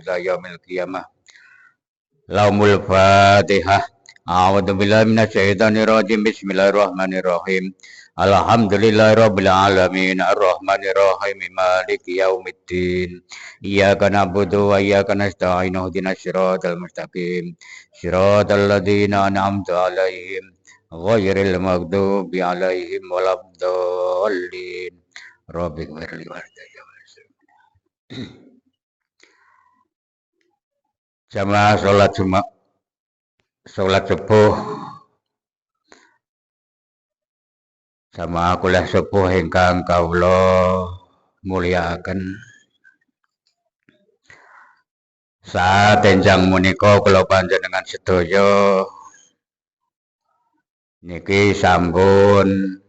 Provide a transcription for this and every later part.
ila yaumil qiyamah. Laumul Fatihah. A'udzu billahi minasyaitonir rajim. Bismillahirrahmanirrahim. Alhamdulillahirabbil alamin arrahmanir rahim maliki yaumiddin. Iyyaka na'budu wa iyyaka nasta'in ihdinas siratal mustaqim. Siratal ladzina an'amta 'alaihim ghairil maghdubi 'alaihim waladdallin. Rabbighfirli warhamni. Jamaah salat subuh jamaah kuliah subuh ingkang kawula mulyakaken. Saat enjang menika kula panjenengan sedaya niki sampun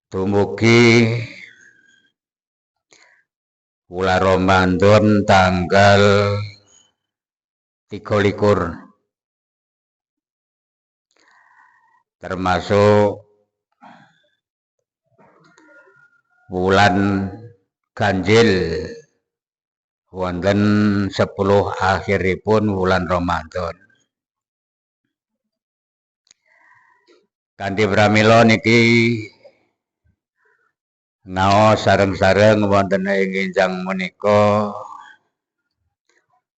dumugi wulan Ramadan tanggal 23 termasuk bulan ganjil wonten 10 akhiripun wulan Ramadan. Kanthi pramila niki ngaos sareng-sareng wonten ing enjang menika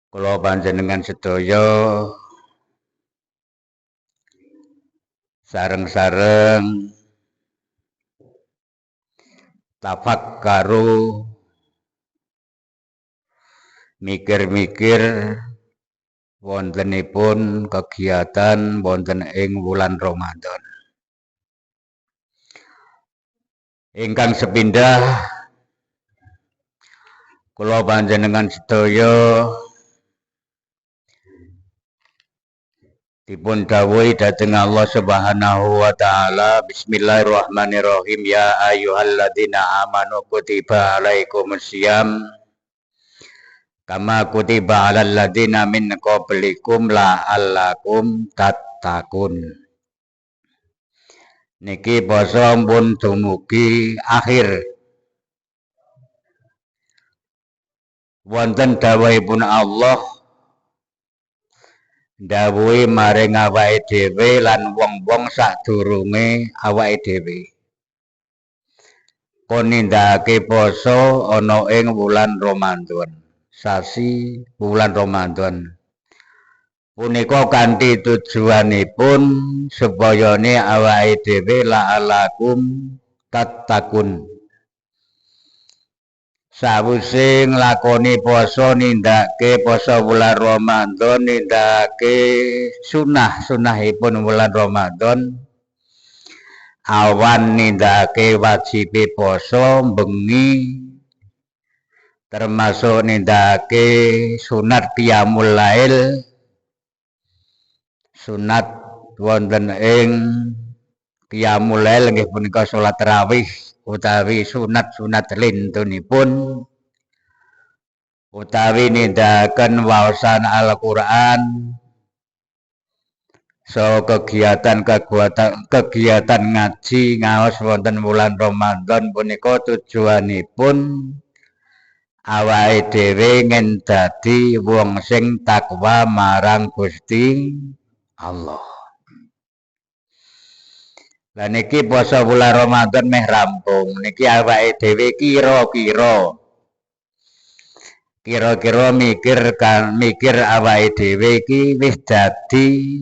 kula panjenengan sedaya sareng-sareng tafakkaru mikir-mikir wontenipun kegiatan wonten ing wulan Ramadan. Ingkang sepindah kula panjenengan sedaya dipun dawuhi dhateng Allah Subhanahu wa taala, bismillahirrahmanirrahim, ya ayyuhalladzina amanu kutiba alaikumusiyam kama kutiba alal ladzina min qablikum la'allakum tattaqun. Niki basa pun dumugi akhir. Wonten dawuhipun Allah dawuhi maring awake dhewe lan wong-wong sadurunge awake dhewe. Kon nindakake basa ana ing wulan Ramadan. Sasi wulan Ramadan. Punika kanthi tujuanipun supayane awake dhewe la'alakum tattaqun. Sawise nglakoni poso nindakake poso wulan Ramadan, nindakake sunah-sunahipun wulan Ramadan. Awan nindakake wajibe poso bengi termasuk nindakake sunat qiyamul lail. Sunat wonten ing qiyamul lail nggih punika salat tarawih utawi sunat-sunat lintunipun utawi nindakaken waosan Al-Qur'an kegiatan ngaji ngaos wonten wulan Ramadan punika tujuanipun awake dhewe ngen dadi wong sing takwa marang Gusti Allah. Lah niki poso wulan Ramadan meh rampung. Niki awake dhewe kira-kira mikir awake dhewe iki wis dadi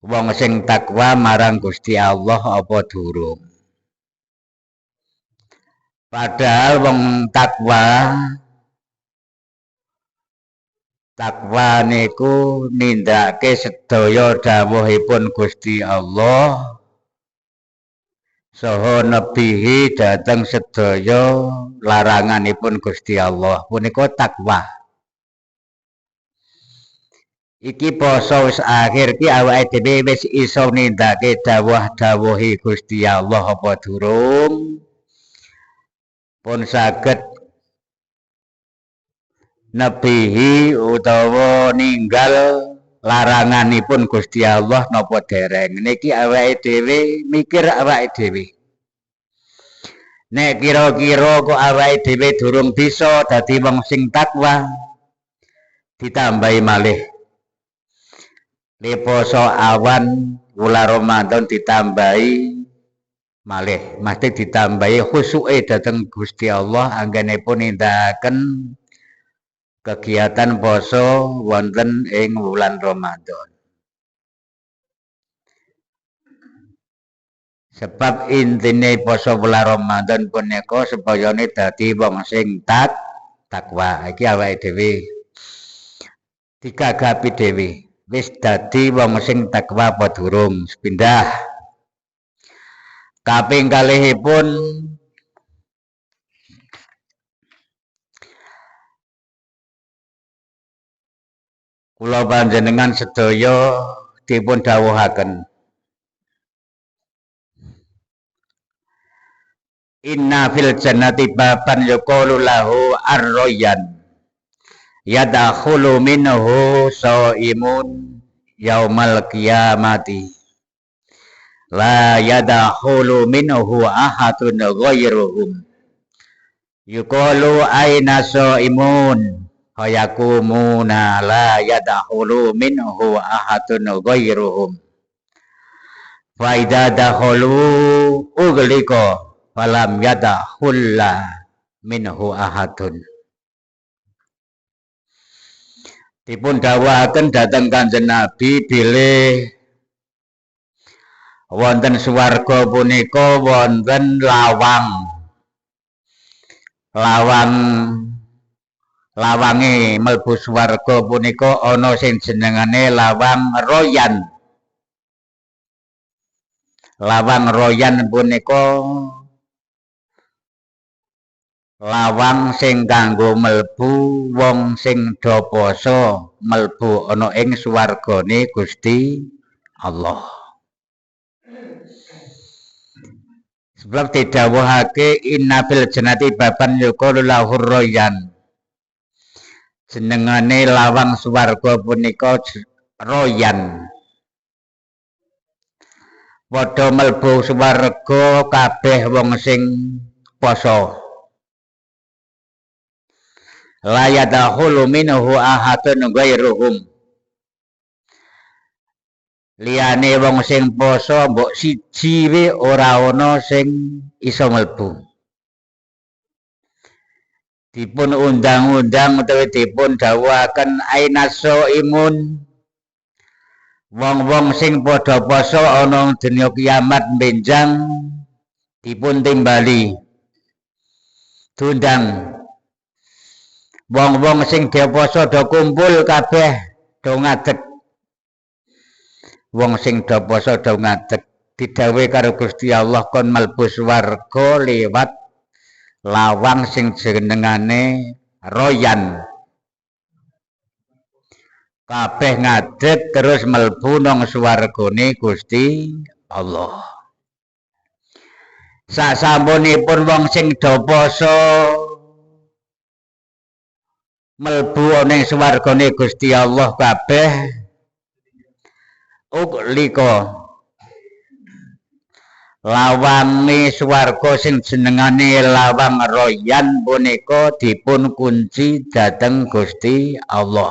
wong sing takwa marang Gusti Allah apa durung. Padahal wong takwa niku nindakake sedaya dawuhipun Gusti Allah saha nebihi dhateng sedaya laranganipun Gusti Allah. Punika takwa. Iki poso wis akhir ki awake dhewe wis iso nindakake dawuh-dawuhi Gusti Allah apa durung? Pun saged nebihi utawa ninggal laranganipun Gusti Allah napa dereng. Niki awake dhewe mikir awake dhewe. Nek kira-kira kok awake dhewe durung bisa dadi wong sing takwa, ditambahi malih. Le poso awan wulan Ramadan ditambahi malih, mesti ditambahi khusuke dhateng Gusti Allah anggenipun nindakaken kegiatan poso wonten ing wulan Ramadan. Sebab intine poso wulan Ramadan punika supayane dadi wong sing takwa. Iki awake dhewe dikagapi dhewe. Wis dadi wong sing takwa apa durung? Pindah. Kaping kalihipun kula panjenengan sedaya dipun dawuhaken inna fil jannati baban yuqalu lahu ar-rayyan yadkhulu minhu shaimun yaumal qiyamati la yadkhulu minhu ahadun ghairuhum yuqalu aina shaimun fayakumuna la yadkhulu minhu ahadun ghairuhum fa idza dakhalu ughliqa falam yadkhulla minhu ahadun. Dipun dawuhaken dhateng Kanjeng Nabi bilih wonten swarga punika wonten lawange mlebu swarga punika ana sing jenengane lawang royan. Lawang royan punika lawang sing kanggo mlebu wong sing do poso mlebu ana ing swargane Gusti Allah. Sebab didhawuhake inna fil jannati baban yuqalu lahu royan. Jenengane lawang swarga punika royan. Padha mlebu swarga kabeh wong sing poso. La yadkhulu minhu ahadun ghairuhum. Liyane wong sing poso mbok siji wae ora ana sing iso mlebu. Dipun undang-undang utawa dipun dawuhaken ainaso imun. Wong-wong sing padha poso ana dina kiamat benjang dipun timbali. Dundang wong-wong sing poso do kumpul kabeh do ngadeg. Wong sing do poso do ngadeg didhawuhi karo Gusti Allah kon mlebu swarga liwat lawang sing jenengane royan. Kabeh ngadeg terus mlebu nang swargane Gusti Allah. Sasampunipun wong sing do poso mlebu ning swargane Gusti Allah kabeh uklika lawange swarga sing jenengane lawang royan punika dipun kunci dhateng Gusti Allah.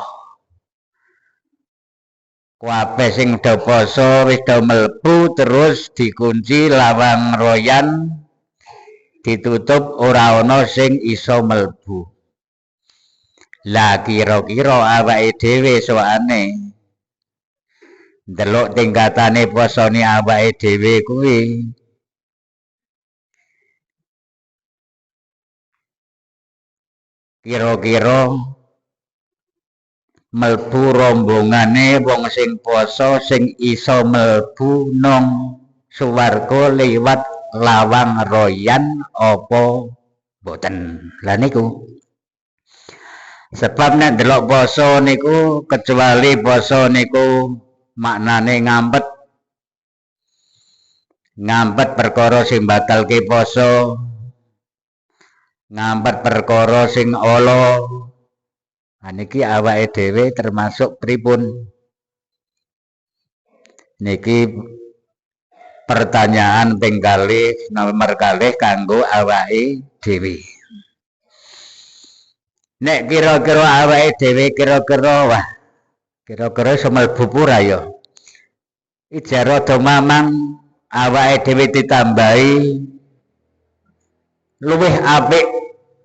Kabeh sing do poso wis do mlebu terus dikunci lawang royan ditutup ora ana sing iso mlebu. Lah kira-kira awake dhewe soane ndelok tingkatane posone awake dhewe kuwi kira-kira mlebu rombongane wong sing poso sing iso mlebu nang swarga liwat lawang royan apa boten. Lah niku sebab nek delok poso niku kecuali poso niku maknane ngampet perkara sing batalke poso, ngampet perkara sing ala. Niki awake dhewe termasuk pripun? Niki pertanyaan ping kalih nomor kalih kanggo awake dhewe. Nek kira-kira awake dhewe kira-kira iso mlebu pura ya. Ijaro do mamang awake dhewe ditambahi luwih apik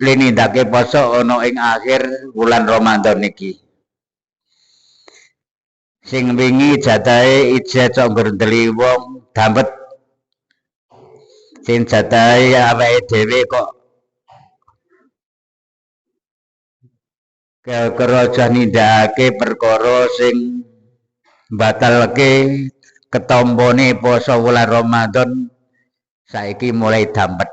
linindake poso ana ing akhir wulan Ramadan iki. Sing wingi jatahe ijeh cok ngendeli wong dampet. Sing jatahe awake dhewe kok keraja nindakake perkara sing batalke ketompone poso wulan Ramadan saiki mulai dampet.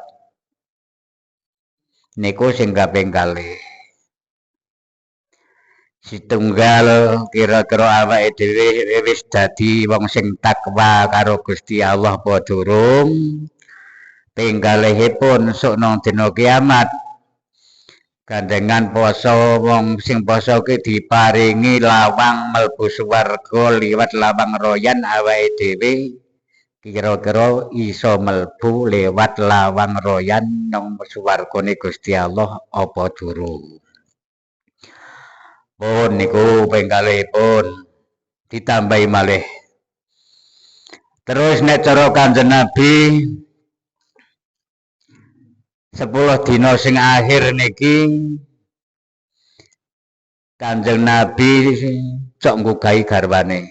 Niku sing kaping kalih. Setunggal kira-kira awake dhewe wis dadi wong sing takwa karo Gusti Allah apa durung. Ping kalihipun sok nang dina kiamat gandengan poso wong sing poso ki diparingi lawang mlebu swarga liwat lawang royan awake dhewe kira-kira iso mlebu lewat lawang royan nang swargane Gusti Allah apa durung. Pun niku ping kalihipun ditambahi malih. Terus nek cara Kanjeng Nabi 10 dina sing akhir niki Kanjeng Nabi cok nggugahi garwane.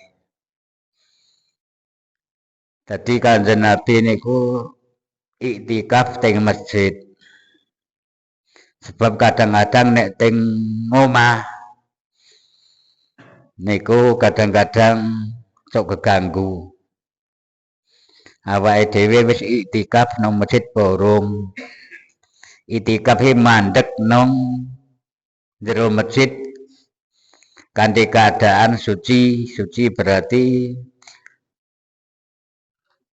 Dadi Kanjeng Nabi niku iktikaf teng masjid. Sebab kadang-kadang nek teng omah niku kadang-kadang cok keganggu. Awake dhewe wis iktikaf nang masjid borong. Itikafe mandek nang jero masjid kanthi keadaan suci berarti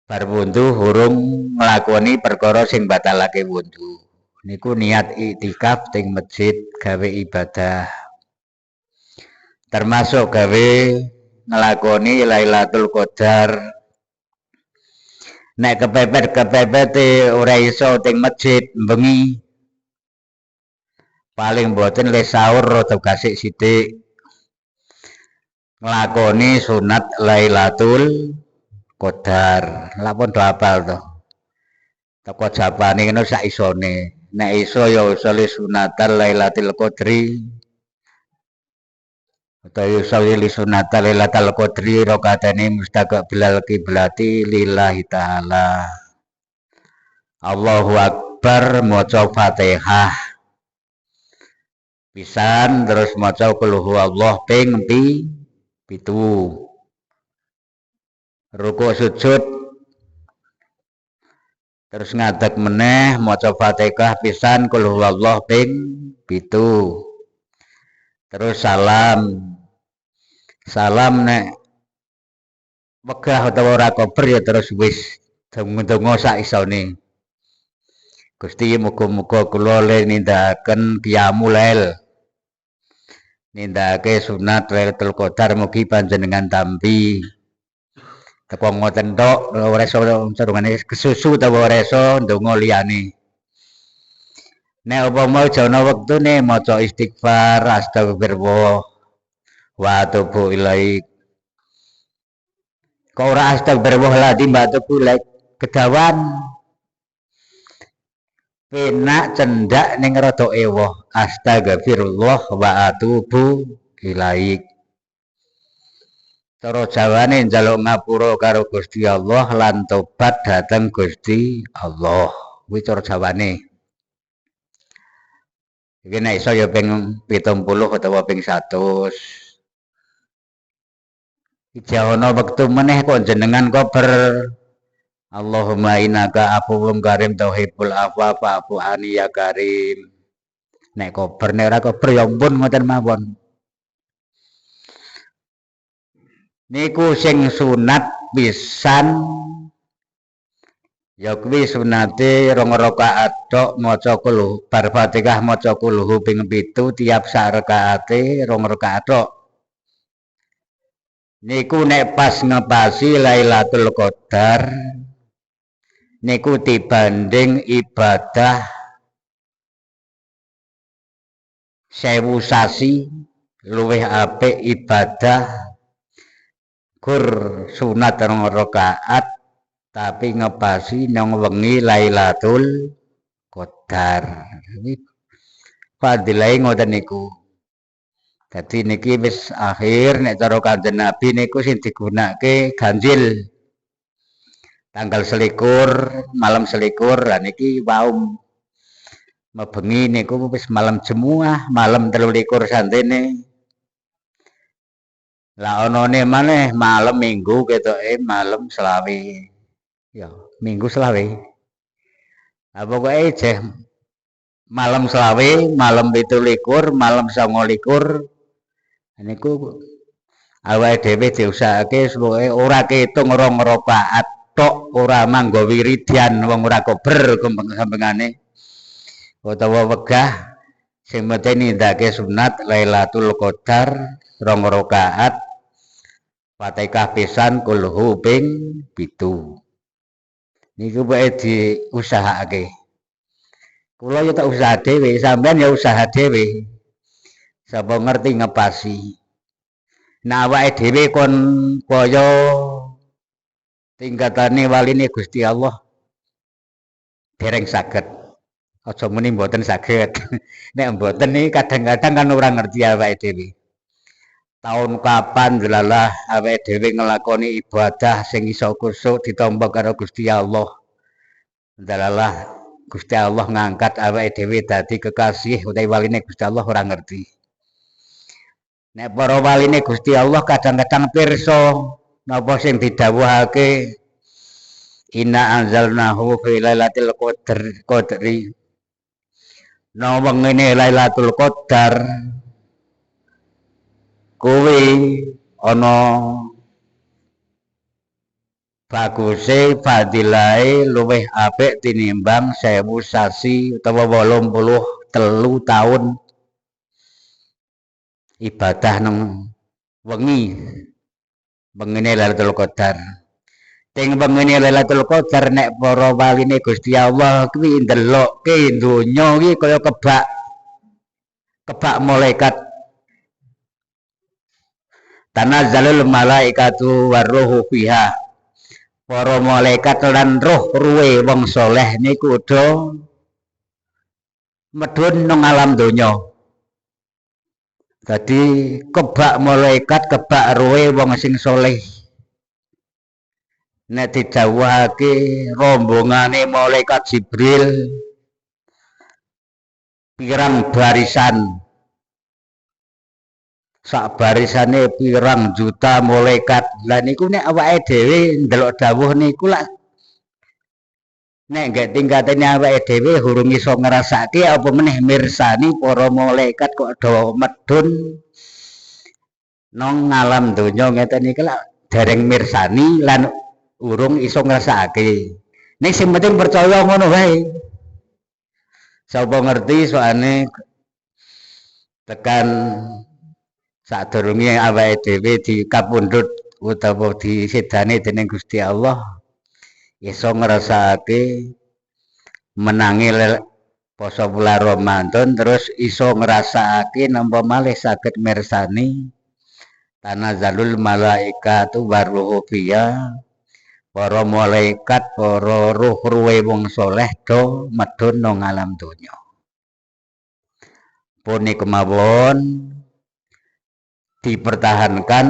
bar wundu urung nglakoni perkara sing batalake wundu. Niku niat iktikaf teng masjid gawe ibadah. Termasuk gawe nglakoni Lailatul Qadar. Nek kepepet ora iso teng masjid bengi. Paling mboten le sahur rada gasik sithik. Nglakoni sunat Lailatul Qadar. Lah pun do hafal to. Teko japane ngono sak isone. Nek iso ya usole sunatan Lailatul Qadri. Utawi usole sunatan Lailatul Qadri rakaatane mustaqbilal kiblati lillahi taala. Allahu Akbar maca Fatihah. Pisan terus maca qul huwallahu ping 7. Rukuk sujud terus ngadeg meneh maca Fatihah pisan qul huwallahu ping 7. Terus salam nek wegah utawa ora kober ya terus wis donga sak isone. Gusti muga-muga kula le nindakaken qiyamul lail. Nindakake sunat Lailatul Qadar mugi panjenengan tampi. Teko ngoten tok ora iso sarungane kesusu utawa ora iso ndonga liyane. Nek upama jana wektune maca istighfar astagfirullah wa atubu ilaik. Kok ora astagfirullahaladzim wa atubu ilaik kedawan penak cendak ning rada ewoh astagfirullah wa atubu ilaik. Cara Jawane njaluk ngapura karo Gusti Allah lan tobat dhateng Gusti Allah. Kuwi cara Jawane. Iki nek iso ya ping 70 utawa ping 100. Ijawana wektu meneh kok jenengan kober. Allahumma innaka afuwwun karim tauhibul afwa fa'fu anni ya karim. Nek kober nek ora kober ya ampun ngoten mawon. Niku sing sunat pisan ya kuwi sunate 2 rakaat tok maca qul bar Fatihah maca qul ping 7 tiap sak rakaate 2 rakaat tok. Niku nek pas ngepasi Lailatul Qadar niku dibanding ibadah 1000 sasi luwih apik ibadah gur sunat 2 rakaat tapi ngepasi nang wengi Lailatul Qadar. Fadilahe ngoten niku. Dadi niki wis akhir nek cara Kanjeng Nabi niku sing digunakake ganjil. Tanggal 21 malam 21 lah niki wau mebengi niku wis malam Jumat, malam 23 santene. Lah onone maneh malam Minggu ketoke malam selawe. Ya, Minggu selawe. Lah pokoke jeh malam selawe, malam 17, malam 29 niku awake dhewe diusahake supaya ora ketung 2 rakaat tok, ora manggo wiridan wong ora kober sampengane utawa wegah sing penting nindakake sunat Lailatul Qadar 2 rakaat Fatihah pisan kulhu ping 7 niku wae diusahakake. Kula ya tak usaha dhewe, sampean ya usaha dhewe. Sapa ngerti ngepasi. Nah awake dhewe kon kaya tingkatane waline Gusti Allah dereng saged. Aja muni mboten saged. Nek mboten iki kadang-kadang kan ora ngerti awake dhewe. Taun kapan delalah awake dhewe nglakoni ibadah sing iso kusuk ditampa karo Gusti Allah. Delalah Gusti Allah ngangkat awake dhewe dadi kekasih utawi waline Gusti Allah ora ngerti. Nek para waline Gusti Allah kadang-kadang pirsa napa sing didhawuhake inna anzalnahu fi lailatul qadri. Nah wengine Lailatul Qadar kuwi ana baguse fadilahe luwih apik tinimbang 1000 sasi utawa 83 tahun ibadah nang wengi wengine Lailatul Qadar. Ting wengine Lailatul Qadar nek para waline Gusti Allah kuwi ndelokke donya iki kaya kebak malaikat. Tanazzalul malaikatu warruhu fiha. Para malaikat lan roh ruwe wong soleh niku do medhun nang alam donya. Dadi kebak malaikat, kebak ruwe wong sing soleh. Nek didhawuhake rombongane malaikat Jibril pirang barisan. Sak barisane pirang juta malaikat. Lah niku nek awake dhewe ndelok dawuh niku lak nek gak tingkatane awake dhewe urung iso ngrasake apa meneh mirsani para malaikat kok do medhun nang alam donya ngeten iki lak dereng mirsani lan urung iso ngrasake. Nek sing penting percaya ngono wae. Sapa ngerti soane tekan sadurunge awake dhewe dikapundhut utawa disedani dening Gusti Allah iso ngrasakake menangi poso bulan Ramadan terus iso ngrasakake napa malih saged mirsani tanazzalul malaikatu warruhu fiha. Para malaikat, para ruh ruwe wong soleh do medhun nang alam donya. Punika mawon dipertahankan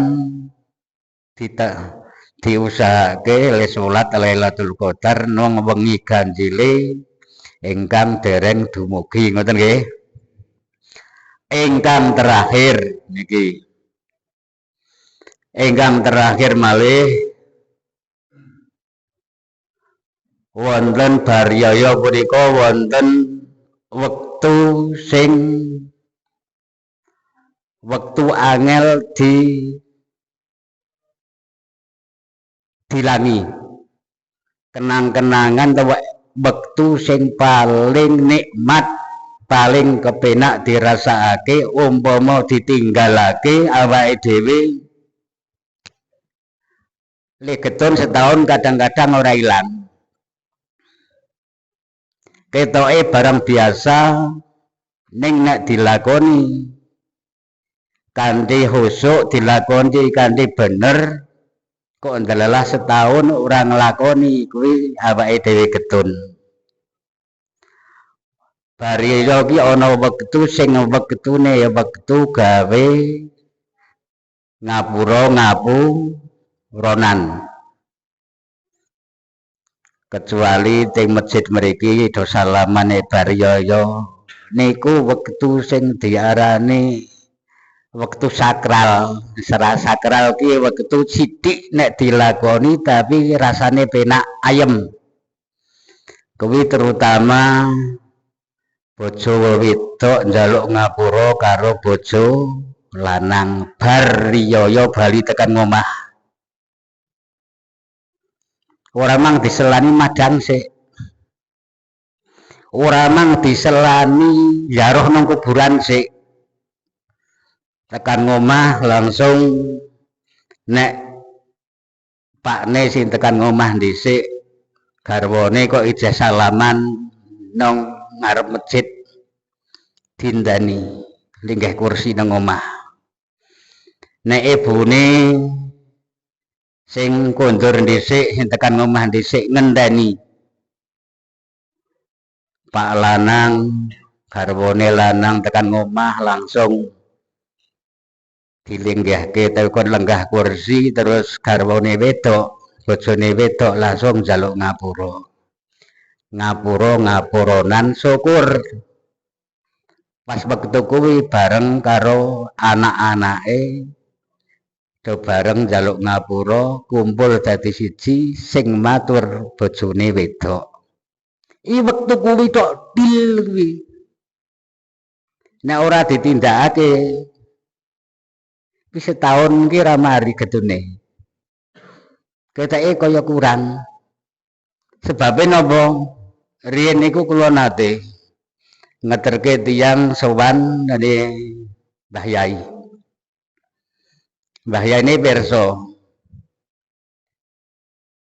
diusahake le salat Lailatul Qadar nang wengi ganjile ingkang dereng dumugi ngoten nggih. Ingkang terakhir niki. Ingkang terakhir malih wonten bariyaya punika wonten wektu sing wektu angel dilangi kenang-kenangan wektu sing paling nikmat paling kepenak dirasakake umpama ditinggalake awake dhewe legetun setahun kadang-kadang ora ilang. ketoke barang biasa ning nek dilakoni kanthi khusuk, dilakoni kanthi bener, kok ndelalah setahun ora nglakoni kuwi awake dhewe getun. Bariya ki ana wektu sing wektune ya wektu gawe ngapuronan. Kecuali teng masjid mriki do salamane bariyaya niku wektu sing diarani wektu sakral. Sakral ki wektu sithik nek dilakoni tapi rasane penak ayem. Kuwi terutama bojo wedok njaluk ngapura karo bojo lanang bar riyaya bali tekan ngomah. Ora mang diselani madang sik. Ora mang diselani ziarah nang kuburan sik. Tekan ngomah langsung nek pakne sing tekan ngomah dhisik garwane kok ijeh salaman nang ngarep masjid dindani linggih kursi nang omah. Nek ibune sing kondur dhisik sing tekan ngomah dhisik ngendani pak lanang garwane lanang tekan ngomah langsung dilinggihke tekan lenggah kursi terus garwane wedok bojone wedok langsung njaluk ngapuronan syukur. Pas wektu kuwi bareng karo anak-anake do bareng njaluk ngapura kumpul dadi siji sing matur bojone wedok. I wektu kuwi tok dil kuwi. Nek ora ditindakake wis setahun ki ra mari gedune. Keteke kaya kurang. Sebabe napa? Riyen niku kula nate ngeterke tiyang sowan dari Mbah Yai. Mbah Yai ini pirsa.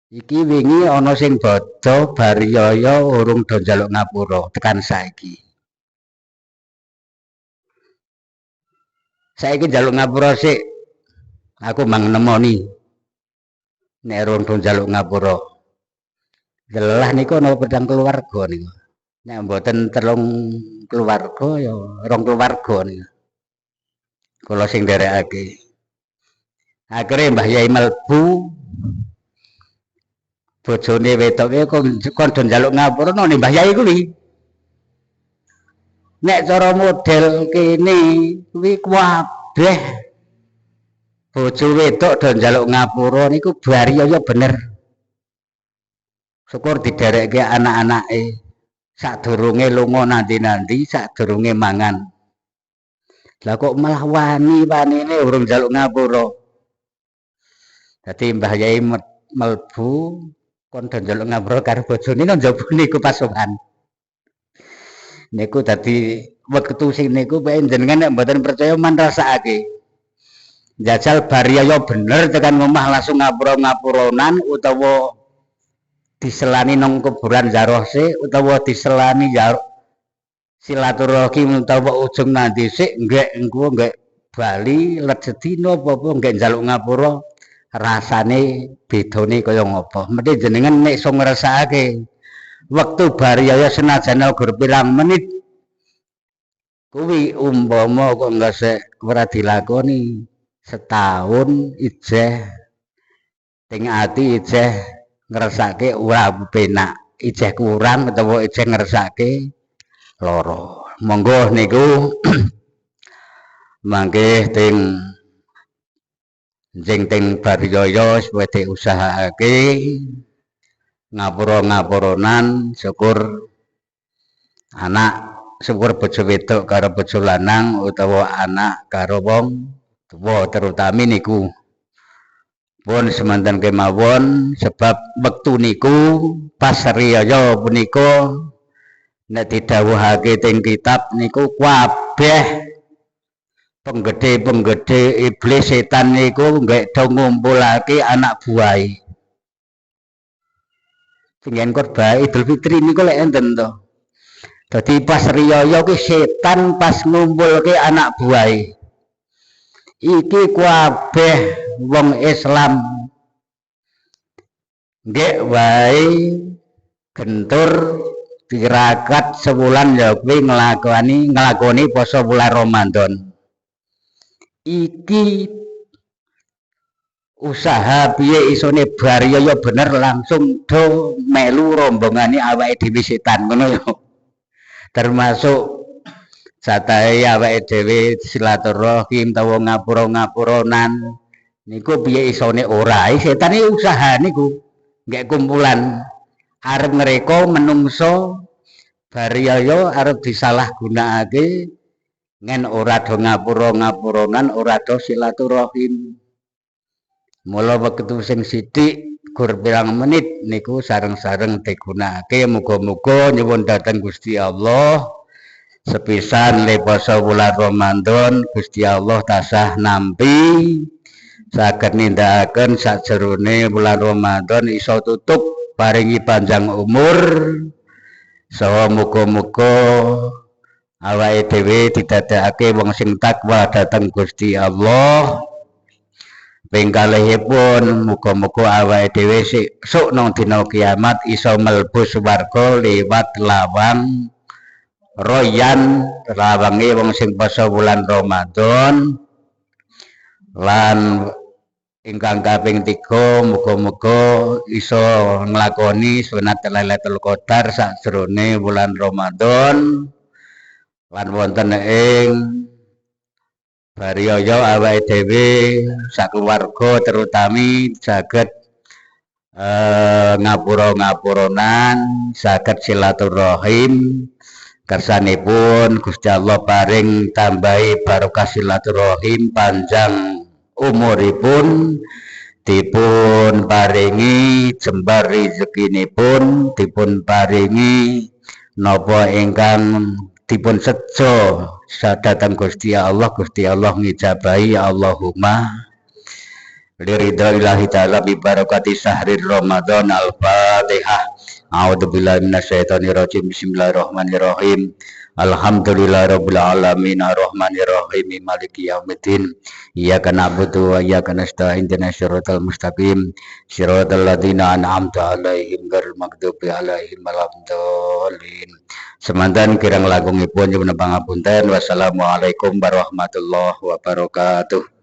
Iki wingi ana sing bodho bariyaya urung do njaluk ngapura tekan saiki. Saiki njaluk ngapura sik. Aku mang nemoni. Nek urung do njaluk ngapura. Delah niku ana pedang keluarga niku. Nek mboten telung keluarga ya rong keluarga niku. Kula sing nderekake. Akhire Mbah Yai mlebu bojone wedoke kon do njaluk ngapura nang Mbah Yai kuwi. Nek cara model kene kuwi kabeh bojo wedok do njaluk ngapura niku bariyaya bener. Syukur diderekke anak-anake sadurunge lunga nanti-nanti sadurunge mangan. Lah kok malah wani-wanine urung njaluk ngapura. Dadi Mbah Yai mlebu kon do njaluk ngapura karo bojone nang njaba niku pasokan. Niku dadi wektu sing niku pengen jenengan nek mboten percaya man rasakake. Jajal bariyaya bener tekan omah langsung ngapura-ngapuronan utawa diselani nang kuburan ziarah sik utawa diselani silaturahmi utawa ujung nanti sik nggek engko nggek bali let sedina apa-apa nggek njaluk ngapura rasane bedane kaya ngapa. Mesti jenengan nek iso ngrasakake wektu bariyaya senajan gur pirang menit kuwi umpama kok nggak ora dilakoni setahun ijeh teng ati ijeh ngrasake ora penak, ijeh kurang utawa ijeh ngrasake lara. Monggo niku mangke teng teng bariyaya supaya diusahakake ngapura-ngapuronan syukur anak syukur bojo wedok karo bojo lanang utawa anak karo wong tuwa terutami niku pun semanten kemawon sebab wektu niku pas riyaya punika nek didhawuhake teng kitab niku kabeh penggede-penggede iblis setan niku nggak do ngumpulake anak buahe. Sing korban Idul Fitri niku lek enten to. Dadi pas riyaya ki setan pas ngumpulke anak buahe. Iki kabeh wong Islam nggih wae gentur tirakat sebulan ya kuwi nglakoni poso bulan Ramadan. Iki usaha piye isone bariyaya bener langsung do melu rombongane awake dhewe setan ngono ya. Termasuk satahe awake dhewe silaturahim utawa ngapura-ngapuronan niku piye isone ora setan iki usaha niku nggih kumpulan arep ngreka menungso bariyaya arep disalahgunakake ngen ora do ngapura-ngapuronan ora do silaturahim. Mula wektu sing sithik gur pirang menit niku sareng-sareng digunakake muga-muga nyuwun dhateng Gusti Allah sepisan le poso bulan Ramadan Gusti Allah tasah nampi saged nindakaken sajroning bulan Ramadan iso tutup paringi panjang umur saha muga-muga awake dhewe didadekake wong sing takwa dhateng Gusti Allah. Ping kalihipun muga-muga awake dhewe sesuk nang dina kiamat iso mlebu swarga liwat lawang royan lawange wong sing poso bulan Ramadan. Lan ingkang kaping 3 muga-muga iso nglakoni sunat Lailatul Qadar sajroning bulan Ramadan. Lan wonten ing bariyaya awake dhewe sakeluwarga terutami saged ngapura-ngapuronan, saged silaturahim. Kersanipun Gusti Allah paring tambahi barokah silaturahim, panjang umuripun, dipun paringi jembar rezekinipun, dipun paringi napa ingkang dipun sejo sadhateng Gusti Allah ngijabahi Allahumma liridha'illahi ta'ala bi barakati syahrir Ramadan. Al-Fatihah. A'udzubillahi minasyaitonir rajim. Bismillahirrahmanirrahim. Alhamdulillahirabbil alamin arrahmanirrahim maliki yaumiddin. Iyyaka na'budu wa iyyaka nasta'in ihdinas siratal mustaqim siratal ladzina an'amta 'alaihim ghairil maghdubi 'alaihim waladdallin. Semanten kirang langkungipun nyuwun pangapunten. Wassalamualaikum warahmatullahi wabarakatuh.